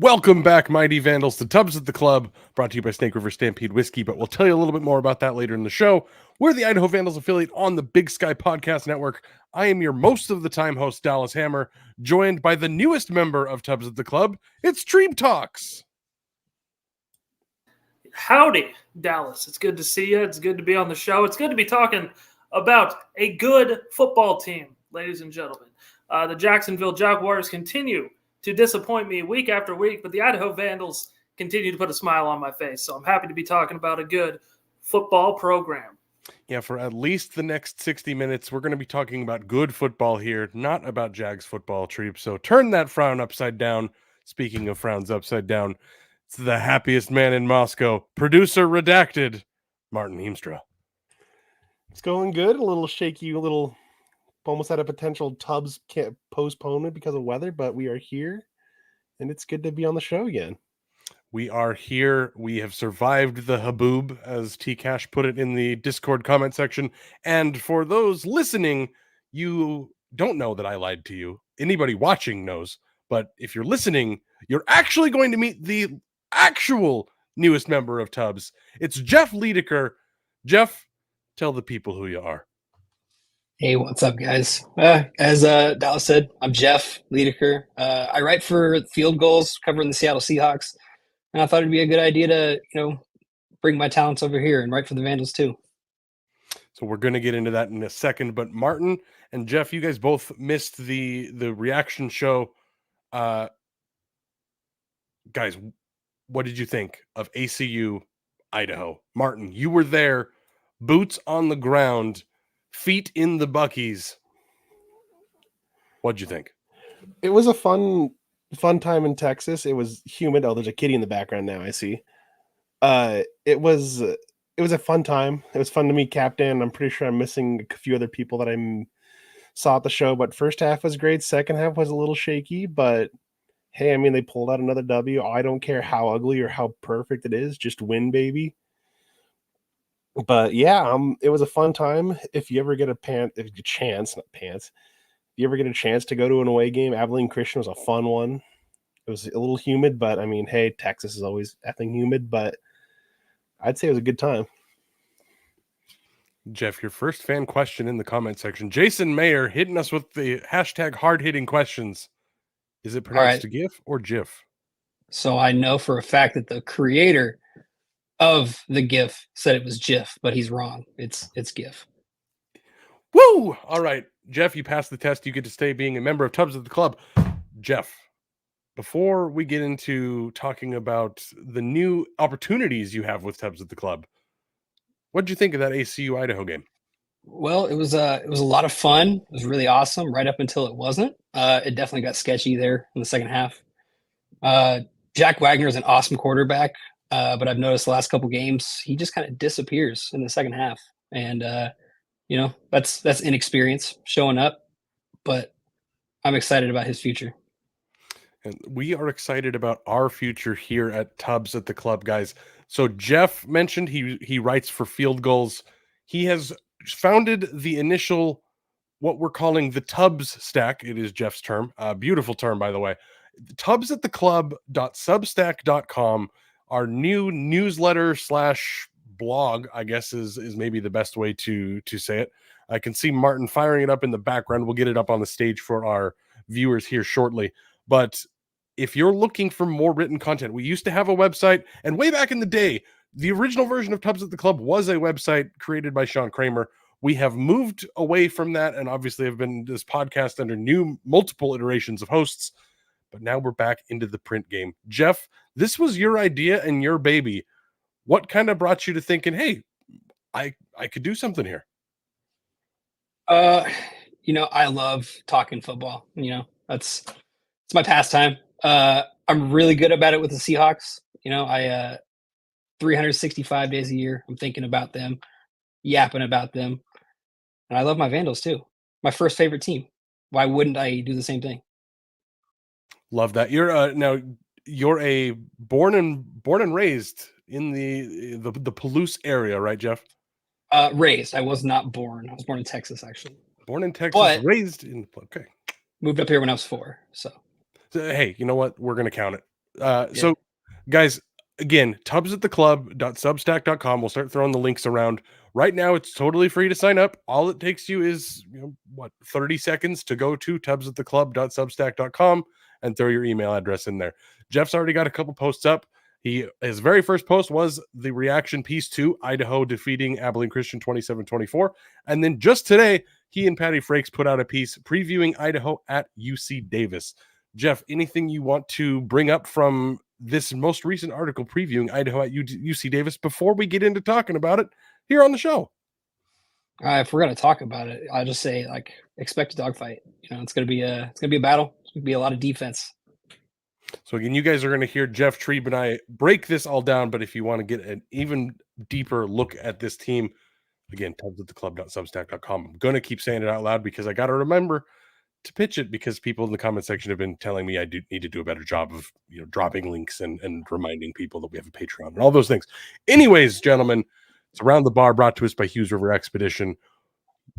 Welcome back, mighty Vandals, to Tubs at the Club, brought to you by Snake River Stampede Whiskey, but we'll tell you a little bit more about that later in the show. We're the Idaho Vandals affiliate on the Big Sky Podcast Network. I am your most of the time host, Dallas Hammer, joined by the newest member of Tubs at the Club. It's Treeb Talks. Howdy, Dallas. It's good to see you. It's good to be on the show. It's good to be talking about a good football team, ladies and gentlemen. The Jacksonville Jaguars continue to disappoint me week after week, but the Idaho Vandals continue to put a smile on my face. So I'm happy to be talking about a good football program. Yeah, for at least the next 60 minutes, we're going to be talking about good football here, not about Jags football, Treeb. So turn that frown upside down. Speaking of frowns upside down, it's the happiest man in Moscow, producer redacted, Martin Heemstra. It's going good, a little shaky, almost had a potential Tubbs postponement because of weather, but we are here, and it's good to be on the show again. We are here. We have survived the haboob, as T-Cash put it in the Discord comment section. And for those listening, you don't know that I lied to you. Anybody watching knows. But if you're listening, you're actually going to meet the actual newest member of Tubbs. It's Geoff Leediker. Geoff, tell the people who you are. Hey, what's up, guys? As Dallas said, I'm Geoff Leediker. I write for Field Goals, covering the Seattle Seahawks, and I thought it'd be a good idea to, bring my talents over here and write for the Vandals too. So we're going to get into that in a second. But Martin and Geoff, you guys both missed the reaction show. Guys, what did you think of ACU Idaho? Martin, you were there, boots on the ground, feet in the Buckies. What'd you think? It was a fun time in Texas. It was humid. Oh, there's a kitty in the background now, I see. It was a fun time. It was fun to meet Captain. I'm pretty sure I'm missing a few other people that I saw at the show, but first half was great. Second half was a little shaky, but hey, they pulled out another W. I don't care how ugly or how perfect it is. Just win, baby. But yeah, it was a fun time. If you ever get if you ever get a chance to go to an away game, Abilene Christian was a fun one. It was a little humid, but hey, Texas is always effing humid, but I'd say it was a good time. Geoff, your first fan question in the comment section. Jason Mayer hitting us with the hashtag hard-hitting questions. Is it pronounced GIF or GIF? So I know for a fact that the creator of the GIF said it was GIF, but he's wrong. It's GIF. Woo! All right, Geoff, you passed the test. You get to stay being a member of Tubs at the Club. Geoff, before we get into talking about the new opportunities you have with Tubs at the Club, what did you think of that ACU Idaho game? Well, it was a lot of fun. It was really awesome right up until it wasn't. It definitely got sketchy there in the second half. Jack Wagner is an awesome quarterback, but I've noticed the last couple games he just kind of disappears in the second half, and that's inexperience showing up. But I'm excited about his future. And we are excited about our future here at Tubs at the Club, guys. So Geoff mentioned he writes for Field Goals. He has founded the initial, what we're calling the TubsStack. It is Geoff's term. Beautiful term, by the way. TubsAtTheClub.substack.com. Our new newsletter / blog, I guess is maybe the best way to say it. I can see Martin firing it up in the background. We'll get it up on the stage for our viewers here shortly. But if you're looking for more written content, we used to have a website, and way back in the day, the original version of Tubs at the Club was a website created by Sean Kramer. We have moved away from that, and obviously have been this podcast under multiple iterations of hosts, but now we're back into the print game. Geoff, this was your idea and your baby. What kind of brought you to thinking, hey, I could do something here? I love talking football. It's my pastime. I'm really good about it with the Seahawks. I 365 days a year, I'm thinking about them, yapping about them. And I love my Vandals too. My first favorite team. Why wouldn't I do the same thing? Love that. You're a born and raised in the Palouse area, right, Geoff? Raised. I was not born. I was born in Texas, actually. Born in Texas, but raised in. Okay. Moved up here when I was 4. So hey, you know what? We're gonna count it. So, guys, again, tubsattheclub.substack.com. We'll start throwing the links around. Right now, it's totally free to sign up. All it takes you is, 30 seconds to go to tubsattheclub.substack.com and throw your email address in there. Jeff's already got a couple posts up. His very first post was the reaction piece to Idaho defeating Abilene Christian 27-24. And then just today, he and Patty Frakes put out a piece previewing Idaho at UC Davis. Jeff, anything you want to bring up from this most recent article previewing Idaho at UC Davis before we get into talking about it here on the show? If we're gonna talk about it, I'll just say expect a dogfight. It's gonna be a battle. It's gonna be a lot of defense. So again, you guys are going to hear Jeff Treeb and I break this all down. But if you want to get an even deeper look at this team, again, tubsattheclub.substack.com. I'm going to keep saying it out loud because I got to remember to pitch it, because people in the comment section have been telling me I do need to do a better job of dropping links and reminding people that we have a Patreon and all those things. Anyways, gentlemen, it's Around the Bar, brought to us by Hughes River Expedition.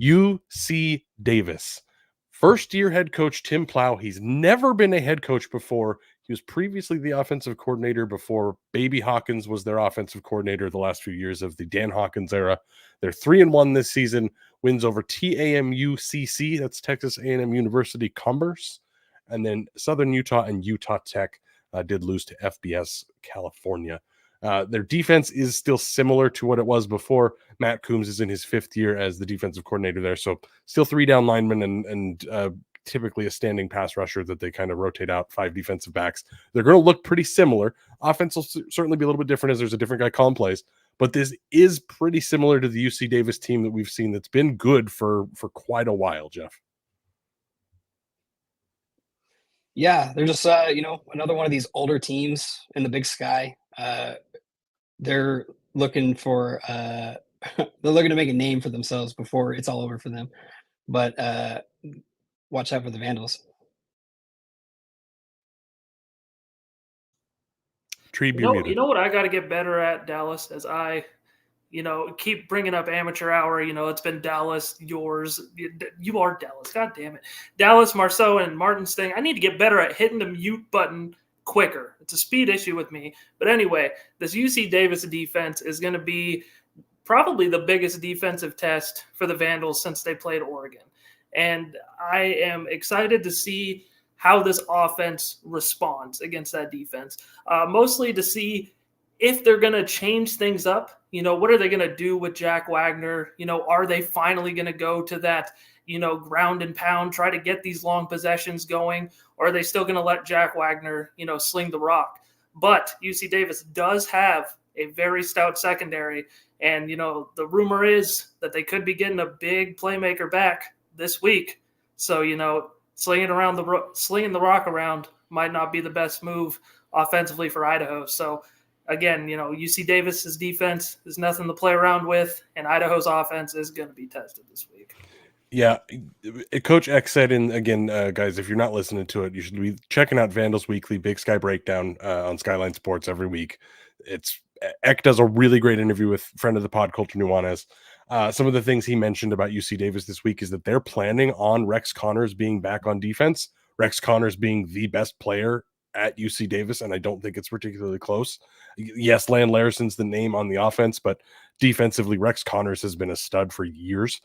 UC Davis. First-year head coach Tim Plow. He's never been a head coach before. He was previously the offensive coordinator before Baby Hawkins was their offensive coordinator the last few years of the Dan Hawkins era. They're 3-1 this season. Wins over TAMUCC, that's Texas A&M University Commerce, and then Southern Utah and Utah Tech did lose to FBS California. Their defense is still similar to what it was before. Matt Coombs is in his 5th year as the defensive coordinator there, so still 3 down linemen and typically a standing pass rusher that they kind of rotate out, 5 defensive backs. They're going to look pretty similar. Offense will certainly be a little bit different as there's a different guy calling plays, but this is pretty similar to the UC Davis team that we've seen that's been good for quite a while, Jeff. Yeah, they're just another one of these older teams in the Big Sky. They're looking for they're looking to make a name for themselves before it's all over for them. But watch out for the Vandals. Treeb, you know what I got to get better at, Dallas, as I keep bringing up amateur hour. It's been Dallas, yours. You are Dallas. God damn it. Dallas, Marceau, and Martin's thing. I need to get better at hitting the mute button quicker. It's a speed issue with me. But anyway, this UC Davis defense is going to be probably the biggest defensive test for the Vandals since they played Oregon. And I am excited to see how this offense responds against that defense, mostly to see if they're going to change things up. What are they going to do with Jack Wagner? Are they finally going to go to that, ground and pound, try to get these long possessions going? Or are they still going to let Jack Wagner, sling the rock? But UC Davis does have a very stout secondary. And, the rumor is that they could be getting a big playmaker back this week. So, slinging the rock around might not be the best move offensively for Idaho. So, again, UC Davis's defense is nothing to play around with, and Idaho's offense is going to be tested this week. Yeah, Coach X said, and again, guys, if you're not listening to it, you should be checking out Vandals Weekly Big Sky Breakdown on Skyline Sports every week. Eck does a really great interview with friend of the pod, Colter Nuanez. Some of the things he mentioned about UC Davis this week is that they're planning on Rex Connors being back on defense. Rex Connors being the best player at UC Davis, and I don't think it's particularly close. Yes, Land Larison's the name on the offense, but defensively, Rex Connors has been a stud for years.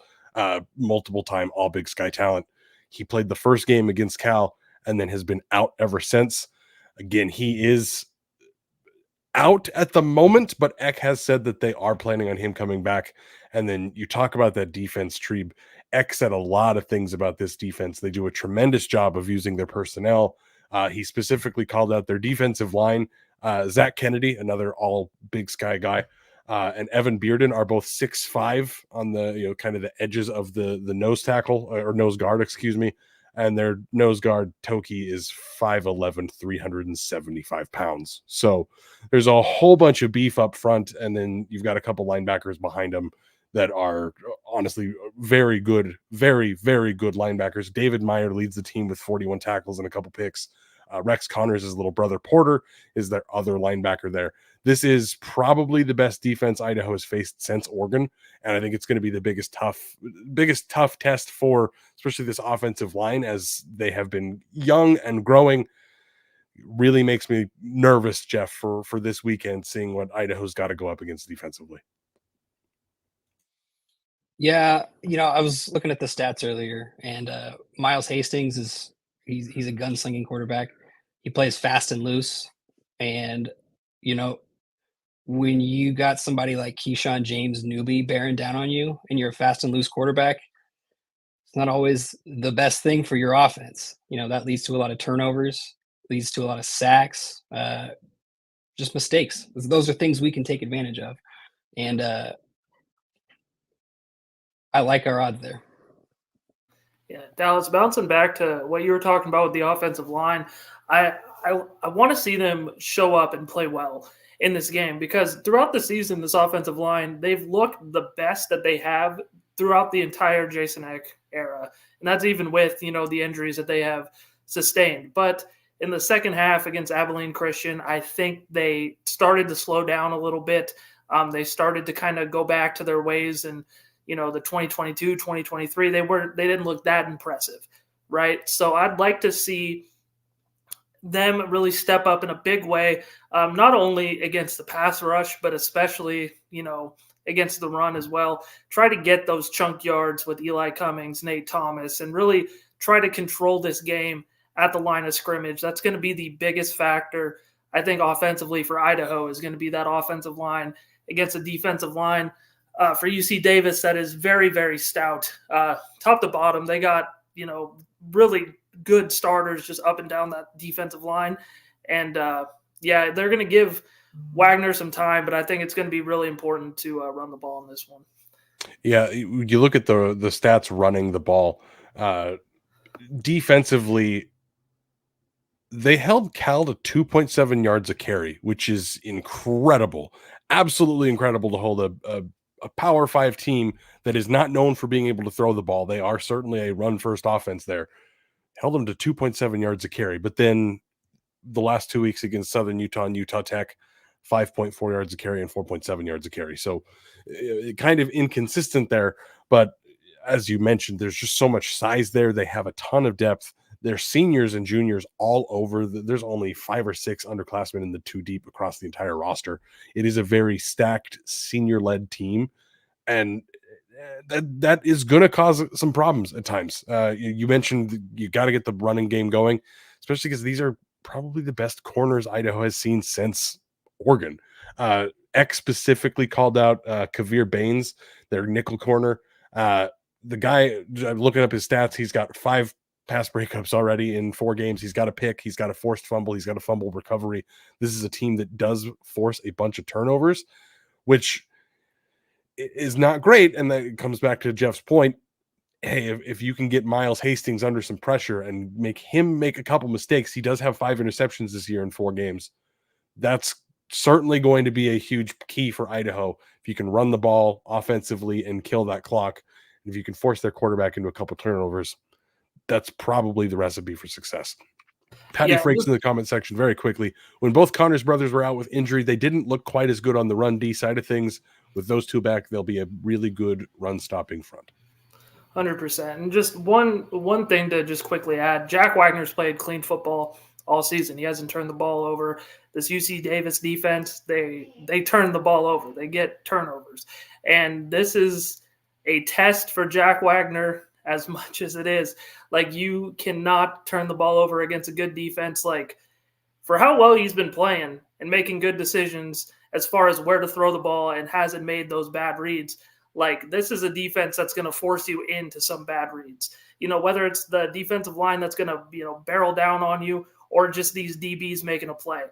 Multiple time All Big Sky talent. He played the first game against Cal and then has been out ever since. Again, he is out at the moment, but Eck has said that they are planning on him coming back. And then you talk about that defense, Treeb. Eck said a lot of things about this defense. They do a tremendous job of using their personnel. He specifically called out their defensive line. Zach Kennedy, another All Big Sky guy, and Evan Bearden are both 6'5" on the kind of the edges of the nose tackle or nose guard, excuse me. And their nose guard Toki is 5'11", 375 pounds. So there's a whole bunch of beef up front, and then you've got a couple linebackers behind them that are honestly very good, very, very good linebackers. David Meyer leads the team with 41 tackles and a couple picks. Rex Connors' little brother Porter is their other linebacker there. This is probably the best defense Idaho has faced since Oregon, and I think it's going to be the biggest tough test for especially this offensive line as they have been young and growing. really makes me nervous, Jeff, for this weekend, seeing what Idaho's got to go up against defensively. Yeah, I was looking at the stats earlier, and Miles Hastings he's a gunslinging quarterback. He plays fast and loose, and when you got somebody like Keyshawn James newbie bearing down on you, and you're a fast and loose quarterback, it's not always the best thing for your offense. That leads to a lot of turnovers, leads to a lot of sacks, just mistakes. Those are things we can take advantage of, and I like our odds there. Yeah, Dallas, bouncing back to what you were talking about with the offensive line, I want to see them show up and play well in this game, because throughout the season, this offensive line, they've looked the best that they have throughout the entire Jason Eck era. And that's even with, the injuries that they have sustained. But in the second half against Abilene Christian, I think they started to slow down a little bit. They started to kind of go back to their ways, and the 2022, 2023, they didn't look that impressive, right? So I'd like to see them really step up in a big way, not only against the pass rush, but especially, against the run as well. Try to get those chunk yards with Eli Cummings, Nate Thomas, and really try to control this game at the line of scrimmage. That's going to be the biggest factor, I think, offensively for Idaho, is going to be that offensive line against a defensive line for UC Davis that is very, very stout. Top to bottom, they got, really good starters just up and down that defensive line. And, they're going to give Wagner some time, but I think it's going to be really important to run the ball in this one. Yeah, you look at the stats running the ball. Defensively, they held Cal to 2.7 yards a carry, which is incredible. Absolutely incredible to hold a Power 5 team that is not known for being able to throw the ball. They are certainly a run-first offense there. Held them to 2.7 yards a carry. But then the last 2 weeks against Southern Utah and Utah Tech, 5.4 yards a carry and 4.7 yards a carry. So kind of inconsistent there. But as you mentioned, there's just so much size there. They have a ton of depth. They're seniors and juniors all over. There's only 5 or 6 underclassmen in the 2 deep across the entire roster. It is a very stacked senior-led team, and that is going to cause some problems at times. You mentioned you got to get the running game going, especially because these are probably the best corners Idaho has seen since Oregon. Eck specifically called out Kavir Baines, their nickel corner. The guy, looking up his stats, he's got 5 pass breakups already in 4 games. He's got a pick. He's got a forced fumble. He's got a fumble recovery. This is a team that does force a bunch of turnovers, which is not great. And that comes back to Jeff's point. Hey, if you can get Miles Hastings under some pressure and make him make a couple mistakes, he does have 5 interceptions this year in 4 games. That's certainly going to be a huge key for Idaho. If you can run the ball offensively and kill that clock, and if you can force their quarterback into a couple turnovers, that's probably the recipe for success. Patty Frakes in the comment section very quickly. When both Connors brothers were out with injury, they didn't look quite as good on the run D side of things. With those 2 back, they'll be a really good run stopping front. 100%. And just one thing to just quickly add, Jack Wagner's played clean football all season. He hasn't turned the ball over. This UC Davis defense, they turn the ball over. They get turnovers. And this is a test for Jack Wagner as much as it is. Like, you cannot turn the ball over against a good defense. Like, for how well he's been playing and making good decisions as far as where to throw the ball and hasn't made those bad reads, like, this is a defense that's going to force you into some bad reads. Whether it's the defensive line that's going to, barrel down on you, or just these DBs making a play.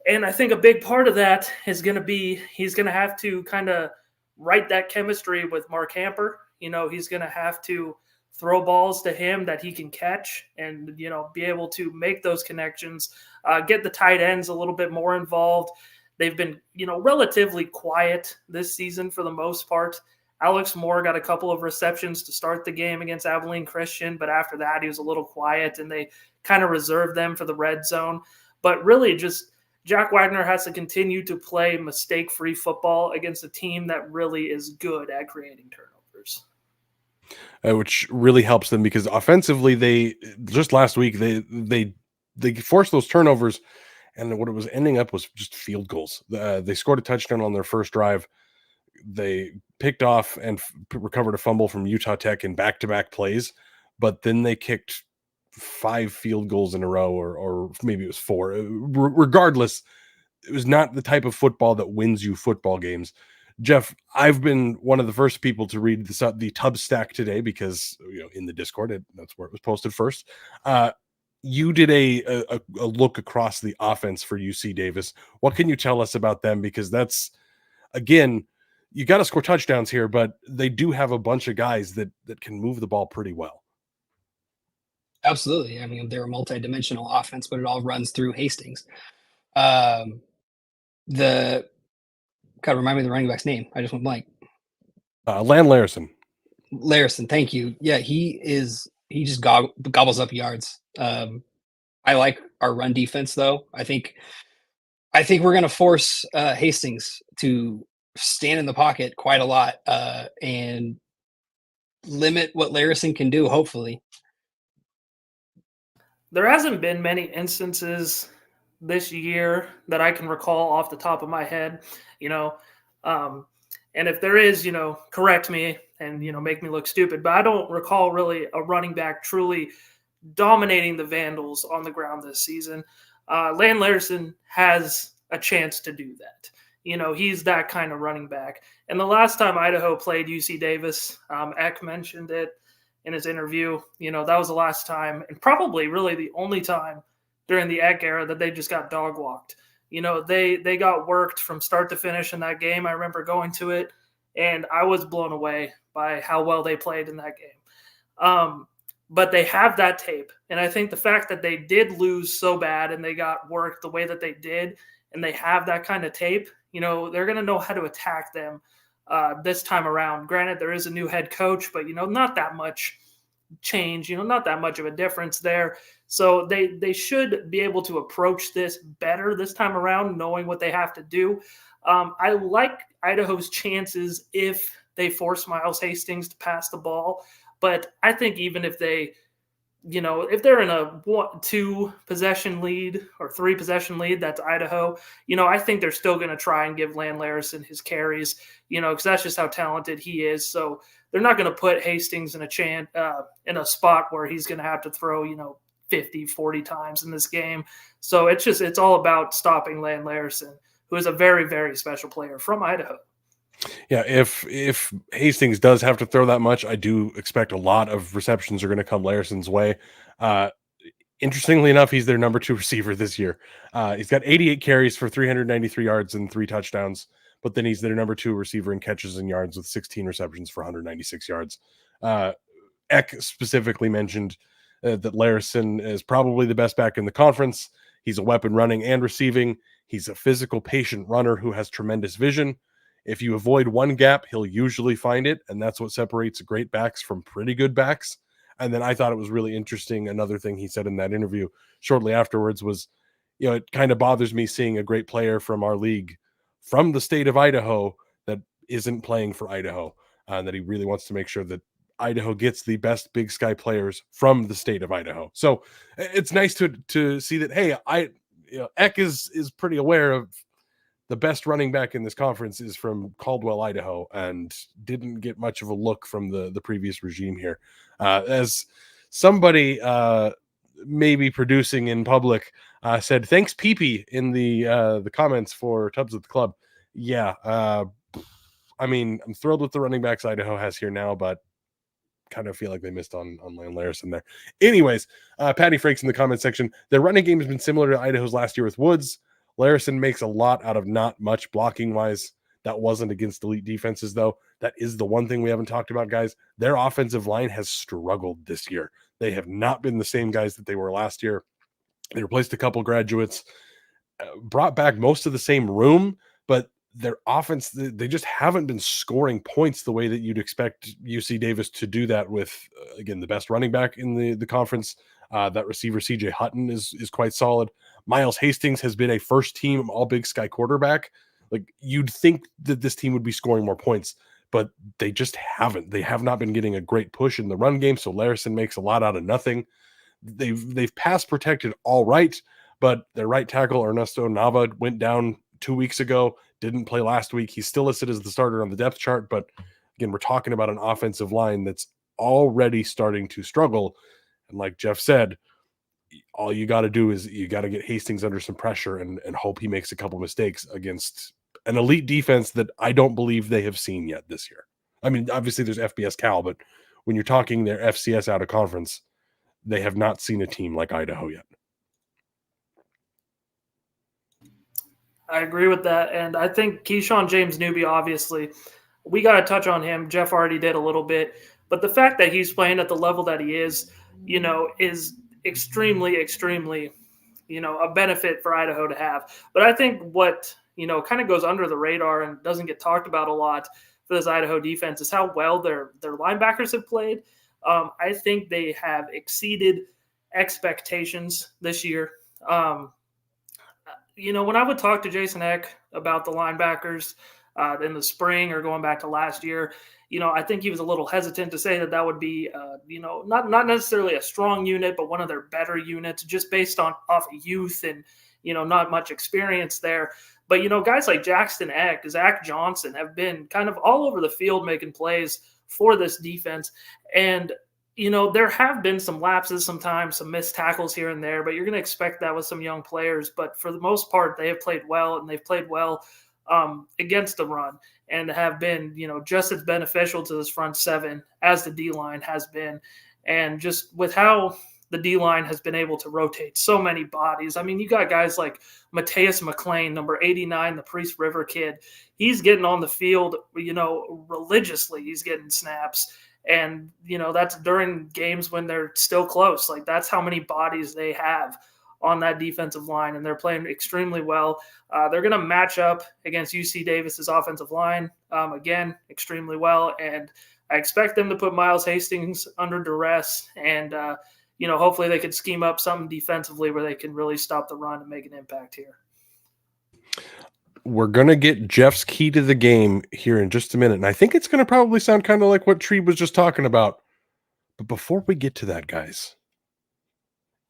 And I think a big part of that is going to be, he's going to have to kind of write that chemistry with Mark Hamper. He's going to have to throw balls to him that he can catch and, be able to make those connections, get the tight ends a little bit more involved. They've been, relatively quiet this season for the most part. Alex Moore got a couple of receptions to start the game against Abilene Christian, but after that, he was a little quiet, and they kind of reserved them for the red zone. But really, just Jack Wagner has to continue to play mistake-free football against a team that really is good at creating turnovers. Which really helps them, because offensively, they just last week they they forced those turnovers, and what it was ending up was just field goals. They scored a touchdown on their first drive. They picked off and recovered a fumble from Utah Tech in back-to-back plays, but then they kicked 5 field goals in a row, or maybe it was 4. Regardless, it was not the type of football that wins you football games. Jeff, I've been one of the first people to read the TubsStack today because, in the Discord, that's where it was posted first. You did a look across the offense for UC Davis. What can you tell us about them? Because that's, again, you got to score touchdowns here, but they do have a bunch of guys that can move the ball pretty well. Absolutely. I mean, they're a multi-dimensional offense, but it all runs through Hastings. Remind me of the running back's name. I just went blank. Larison. Thank you. Yeah, he just gobbles up yards. I like our run defense, though. I think we're going to force Hastings to stand in the pocket quite a lot and limit what Larison can do, hopefully. There hasn't been many instances this year that I can recall off the top of my head, and if there is, correct me and, make me look stupid, but I don't recall really a running back truly dominating the Vandals on the ground this season. Larison has a chance to do that. He's that kind of running back. And the last time Idaho played UC Davis, Eck mentioned it in his interview, that was the last time, and probably really the only time during the Eck era that they just got dog walked. They got worked from start to finish in that game. I remember going to it, and I was blown away by how well they played in that game. But they have that tape, and I think the fact that they did lose so bad and they got worked the way that they did, and they have that kind of tape, they're going to know how to attack them this time around. Granted, there is a new head coach, but, not that much change, not that much of a difference there. So they should be able to approach this better this time around, knowing what they have to do. I like Idaho's chances if they force Miles Hastings to pass the ball. But I think even if they, if they're in a 2 possession lead or 3 possession lead, that's Idaho, I think they're still going to try and give Larison his carries, because that's just how talented he is. So they're not going to put Hastings in a spot where he's going to have to throw, 50, 40 times in this game. So it's all about stopping Larison, who is a very, very special player from Idaho. Yeah, if Hastings does have to throw that much, I do expect a lot of receptions are going to come Larison's way. Interestingly enough, he's their number 2 receiver this year. He's got 88 carries for 393 yards and 3 touchdowns, but then he's their number 2 receiver in catches and yards with 16 receptions for 196 yards. Eck specifically mentioned that Larison is probably the best back in the conference. He's a weapon running and receiving. He's a physical, patient runner who has tremendous vision. If you avoid one gap, he'll usually find it, and that's what separates great backs from pretty good backs. And then I thought it was really interesting. Another thing he said in that interview shortly afterwards was, it kind of bothers me seeing a great player from our league from the state of Idaho that isn't playing for Idaho, and that he really wants to make sure that Idaho gets the best Big Sky players from the state of Idaho. So it's nice to see that, hey, Eck is pretty aware of the best running back in this conference is from Caldwell, Idaho, and didn't get much of a look from the previous regime here. As somebody maybe producing in public said, thanks, Pee-Pee, in the comments for Tubbs at the Club. Yeah, I'm thrilled with the running backs Idaho has here now, but kind of feel like they missed on Larison there. Anyways, Patty Frakes in the comment section, their running game has been similar to Idaho's last year with Woods. Larison makes a lot out of not much blocking wise. That wasn't against elite defenses, though. That is the one thing we haven't talked about, guys. Their offensive line has struggled this year. They have not been the same guys that they were last year. They replaced a couple graduates, brought back most of the same room, but their offense, they just haven't been scoring points the way that you'd expect UC Davis to do that with, again, the best running back in the conference. That receiver, CJ Hutton, is quite solid. Miles Hastings has been a first-team All-Big Sky quarterback. Like, you'd think that this team would be scoring more points, but they just haven't. They have not been getting a great push in the run game, so Larison makes a lot out of nothing. they've pass protected all right, but their right tackle Ernesto Nava went down 2 weeks ago, didn't play last week. He's still listed as the starter on the depth chart, but again, we're talking about an offensive line that's already starting to struggle. And like Jeff said, all you got to do is you got to get Hastings under some pressure and hope he makes a couple mistakes against an elite defense that I don't believe they have seen yet this year. I mean, obviously there's FBS Cal, but when you're talking their FCS out of conference, they have not seen a team like Idaho yet. I agree with that. And I think Keyshawn James Newby, obviously, we got to touch on him. Jeff already did a little bit. But the fact that he's playing at the level that he is extremely, extremely, a benefit for Idaho to have. But I think what, kind of goes under the radar and doesn't get talked about a lot for this Idaho defense is how well their linebackers have played. I think they have exceeded expectations this year. When I would talk to Jason Eck about the linebackers in the spring or going back to last year, I think he was a little hesitant to say that would be, not necessarily a strong unit, but one of their better units just based off of youth and, not much experience there. But, guys like Jackson Eck, Zach Johnson have been kind of all over the field making plays for this defense. And, there have been some lapses sometimes, some missed tackles here and there, but you're going to expect that with some young players. But for the most part, they have played well, and they've played well against the run and have been, just as beneficial to this front seven as the D-line has been. And just with how the D-line has been able to rotate so many bodies. I mean, you got guys like Mateus McLean, number 89, the Priest River kid. He's getting on the field, religiously. He's getting snaps. And, that's during games when they're still close. Like, that's how many bodies they have on that defensive line, and they're playing extremely well. They're going to match up against UC Davis's offensive line, again, extremely well. And I expect them to put Miles Hastings under duress and, hopefully they can scheme up something defensively where they can really stop the run and make an impact here. We're going to get Jeff's key to the game here in just a minute. And I think it's going to probably sound kind of like what Treeb was just talking about. But before we get to that, guys,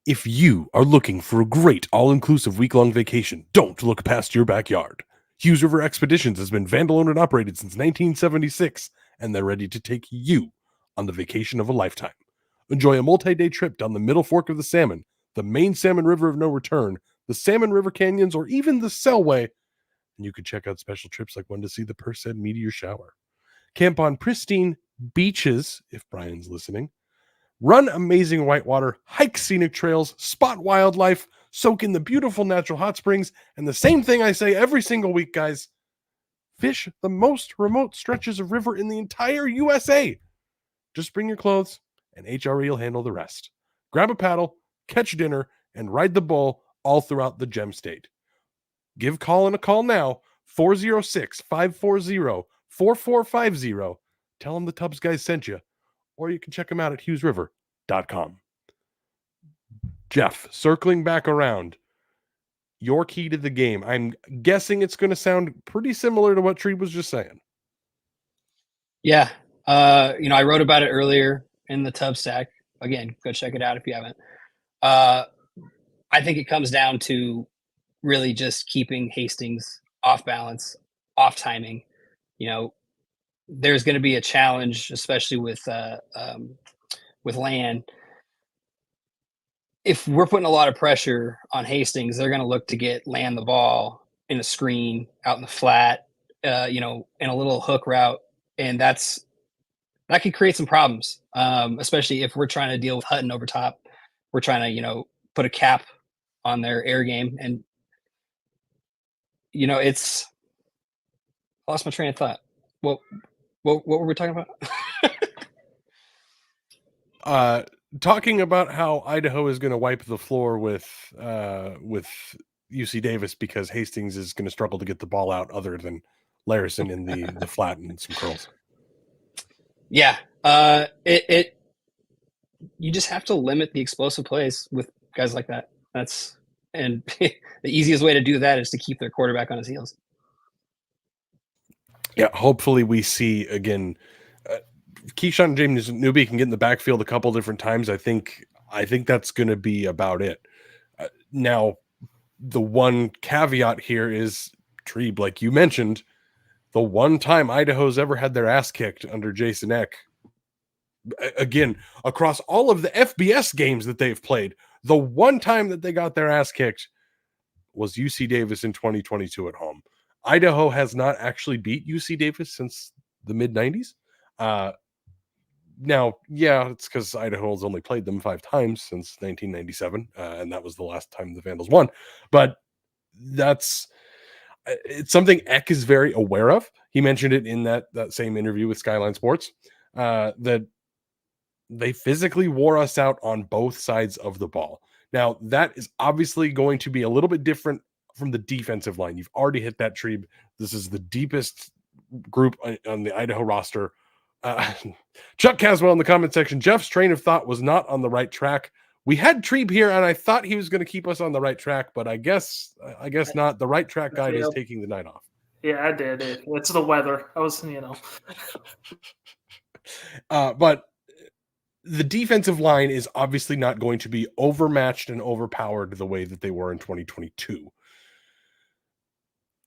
if you are looking for a great all-inclusive week-long vacation, don't look past your backyard. Hughes River Expeditions has been Vandal-owned and operated since 1976, and they're ready to take you on the vacation of a lifetime. Enjoy a multi-day trip down the Middle Fork of the Salmon, the main Salmon River of no return, the Salmon River Canyons, or even the Selway. And you can check out special trips like one to see the Perseid meteor shower. Camp on pristine beaches, if Bryan's listening. Run amazing whitewater, hike scenic trails, spot wildlife, soak in the beautiful natural hot springs, and the same thing I say every single week, guys. Fish the most remote stretches of river in the entire USA. Just bring your clothes, and HRE will handle the rest. Grab a paddle, catch dinner, and ride the bull all throughout the Gem State. Give Colin a call now, 406-540-4450. Tell him the Tubbs guys sent you, or you can check him out at hughesriver.com. Jeff, circling back around, your key to the game. I'm guessing it's going to sound pretty similar to what Treeb was just saying. Yeah. I wrote about it earlier in the TubsStack. Again, go check it out if you haven't. I think it comes down to really just keeping Hastings off balance, off timing. There's going to be a challenge, especially with Land. If we're putting a lot of pressure on Hastings, they're going to look to get Land the ball in a screen, out in the flat, in a little hook route, and that could create some problems, especially if we're trying to deal with Hutton over top. We're trying to, put a cap on their air game, and I lost my train of thought. What were we talking about? Talking about how Idaho is going to wipe the floor with UC Davis because Hastings is going to struggle to get the ball out other than Larison in the flat and some curls. Yeah. You just have to limit the explosive plays with guys like that. And the easiest way to do that is to keep their quarterback on his heels. Yeah, hopefully we see again. Keyshawn James Newby can get in the backfield a couple different times. I think I think that's going to be about it. Now, the one caveat here is, Treeb, like you mentioned, the one time Idaho's ever had their ass kicked under Jason Eck, again, across all of the FBS games that they've played, the one time that they got their ass kicked was UC Davis in 2022 at home. Idaho has not actually beat UC Davis since the mid-90s. Now, yeah, it's because Idaho's only played them 5 times since 1997, and that was the last time the Vandals won. But it's something Eck is very aware of. He mentioned it in that same interview with Skyline Sports, that they physically wore us out on both sides of the ball. Now, that is obviously going to be a little bit different from the defensive line. You've already hit that, Treeb. This is the deepest group on the Idaho roster. Chuck Caswell in the comment section, Jeff's train of thought was not on the right track. We had Treeb here, and I thought he was going to keep us on the right track, but I guess not. The right track guide is taking the night off. Yeah, I did. It's the weather. I was, But the defensive line is obviously not going to be overmatched and overpowered the way that they were in 2022.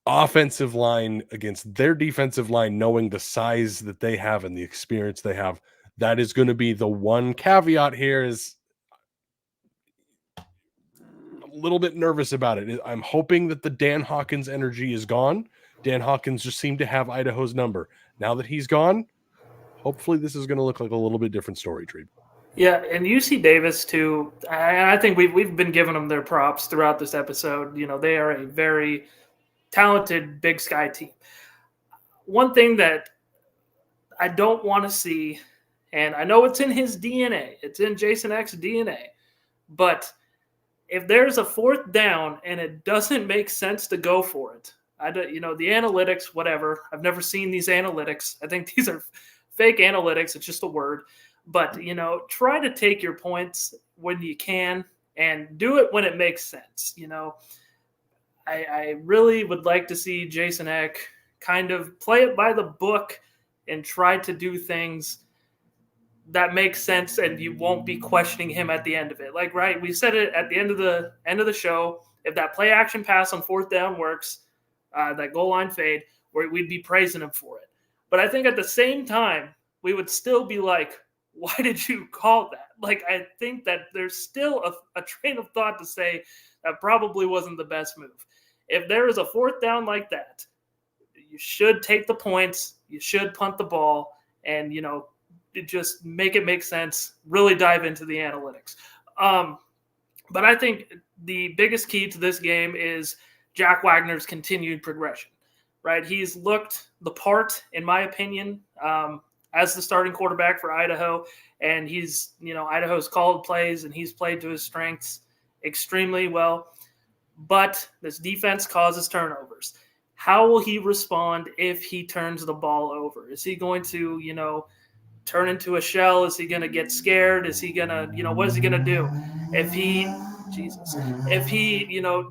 Offensive line against their defensive line, knowing the size that they have and the experience they have, that is going to be the one caveat here. Is a little bit nervous about it. I'm hoping that the Dan Hawkins energy is gone. Dan Hawkins just seemed to have Idaho's number. Now that he's gone, hopefully this is going to look like a little bit different story, Treeb. Yeah, and UC Davis too. And I think we've been giving them their props throughout this episode. They are a very talented Big Sky team. One thing that I don't want to see, and I know it's in his DNA, it's in Jason Eck's DNA, but if there's a 4th down and it doesn't make sense to go for it, the analytics, whatever. I've never seen these analytics. I think these are fake analytics. It's just a word. But, try to take your points when you can and do it when it makes sense. I really would like to see Jason Eck kind of play it by the book and try to do things that make sense, and you won't be questioning him at the end of it. Like, right, we said it at the end of the show. If that play action pass on 4th down works, that goal line fade, we'd be praising him for it. But I think at the same time, we would still be like, why did you call that? Like, I think that there's still a train of thought to say that probably wasn't the best move. If there is a 4th down like that, you should take the points, you should punt the ball, and, just make it make sense, really dive into the analytics. But I think the biggest key to this game is Jack Wagner's continued progression, right? He's looked the part, in my opinion, as the starting quarterback for Idaho, and he's, Idaho's called plays and he's played to his strengths extremely well. But this defense causes turnovers. How will he respond if he turns the ball over? Is he going to, turn into a shell? Is he going to get scared? Is he going to, what is he going to do? If he,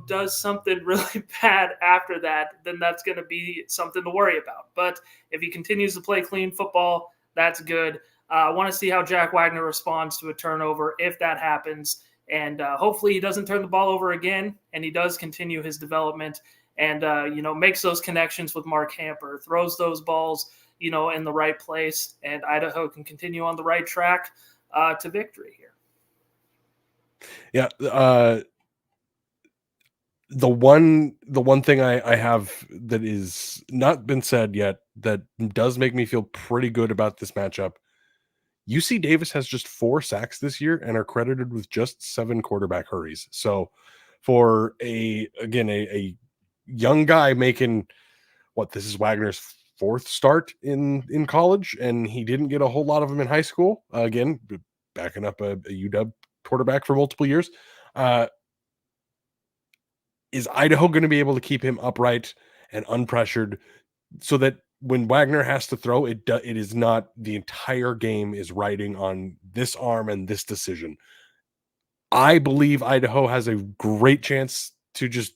does something really bad after that, then that's going to be something to worry about. But if he continues to play clean football, that's good. I want to see how Jack Wagner responds to a turnover if that happens. And hopefully he doesn't turn the ball over again, and he does continue his development and, makes those connections with Mark Hamper, throws those balls, in the right place, and Idaho can continue on the right track to victory here. Yeah. The one thing I have that is not been said yet that does make me feel pretty good about this matchup. UC Davis has just 4 sacks this year and are credited with just 7 quarterback hurries. So for a young guy making this is Wagner's 4th start in college, and he didn't get a whole lot of them in high school. Again, backing up a UW quarterback for multiple years. Is Idaho going to be able to keep him upright and unpressured so that when Wagner has to throw, it is not the entire game is riding on this arm and this decision? I believe Idaho has a great chance to just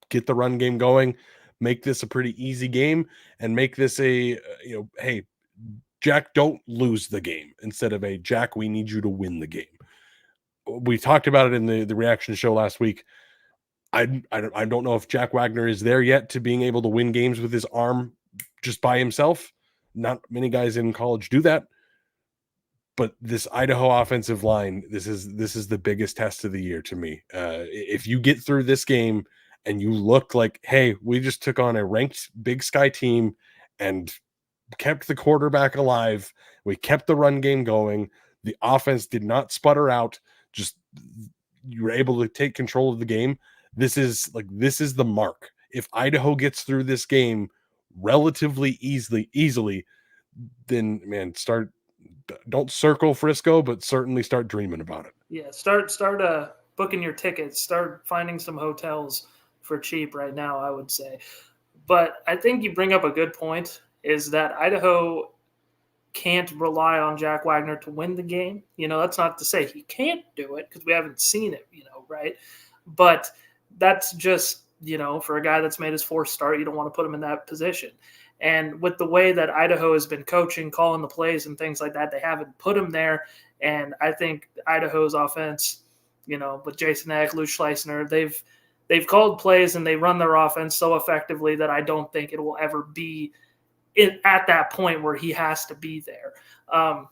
get the run game going, make this a pretty easy game, and make this a, hey, Jack, don't lose the game, instead of a Jack, we need you to win the game. we talked about it in the reaction show last week. I don't know if Jack Wagner is there yet to being able to win games with his arm just by himself. Not many guys in college do that. But this Idaho offensive line, this is the biggest test of the year to me. If you get through this game and you look like, hey, we just took on a ranked Big Sky team and kept the quarterback alive, we kept the run game going, the offense did not sputter out, just you were able to take control of the game. This is the mark. If Idaho gets through this game relatively easily, then man, don't circle Frisco, but certainly start dreaming about it. Yeah, start booking your tickets. Start finding some hotels for cheap right now, I would say. But I think you bring up a good point, is that Idaho can't rely on Jack Wagner to win the game. That's not to say he can't do it, because we haven't seen it, right? But that's just, for a guy that's made his fourth start, you don't want to put him in that position. And with the way that Idaho has been coaching, calling the plays and things like that, they haven't put him there. And I think Idaho's offense, with Jason Eck, Lou Schleissner, they've called plays and they run their offense so effectively that I don't think it will ever be at that point where he has to be there. And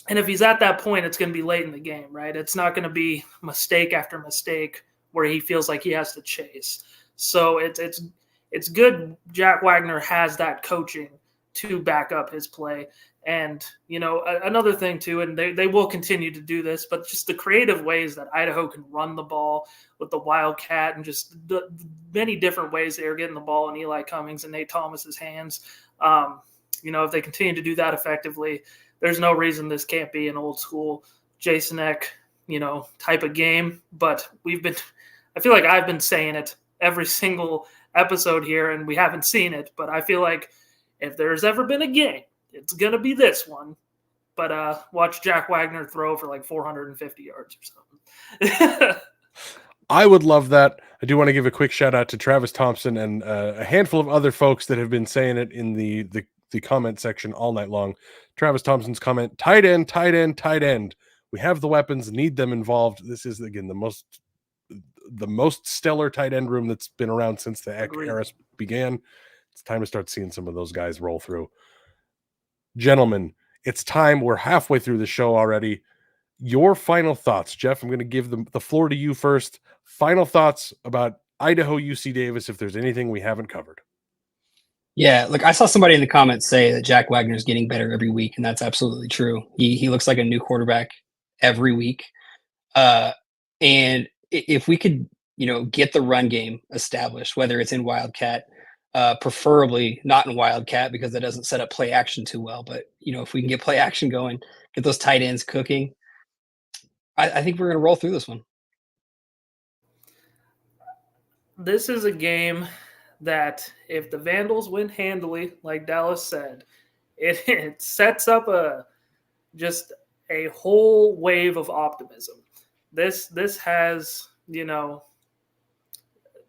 if he's at that point, it's going to be late in the game, right? It's not going to be mistake after mistake where he feels like he has to chase. So it's good Jack Wagner has that coaching to back up his play. And, another thing too, and they will continue to do this, but just the creative ways that Idaho can run the ball with the Wildcat and just the many different ways they are getting the ball in Eli Cummings and Nate Thomas's hands. If they continue to do that effectively, there's no reason this can't be an old school Jason Eck, type of game. But I feel like I've been saying it every single episode here and we haven't seen it, but I feel like if there's ever been a game, it's going to be this one. But watch Jack Wagner throw for like 450 yards or something. I would love that. I do want to give a quick shout out to Travis Thompson and a handful of other folks that have been saying it in the comment section all night long. Travis Thompson's comment, tight end. We have the weapons, need them involved. This is, again, the most stellar tight end room that's been around since the era began. It's time to start seeing some of those guys roll through. Gentlemen, it's time. We're halfway through the show already. Your final thoughts, Jeff. I'm going to give the floor to you first. Final thoughts about Idaho UC Davis, if there's anything we haven't covered. Yeah, look, I saw somebody in the comments say that Jack Wagner is getting better every week, and that's absolutely true. He looks like a new quarterback every week. And if we could, get the run game established, whether it's in Wildcat, preferably not in Wildcat because that doesn't set up play action too well. But, if we can get play action going, get those tight ends cooking, I think we're going to roll through this one. This is a game that if the Vandals win handily, like Dallas said, it sets up just a whole wave of optimism. This has,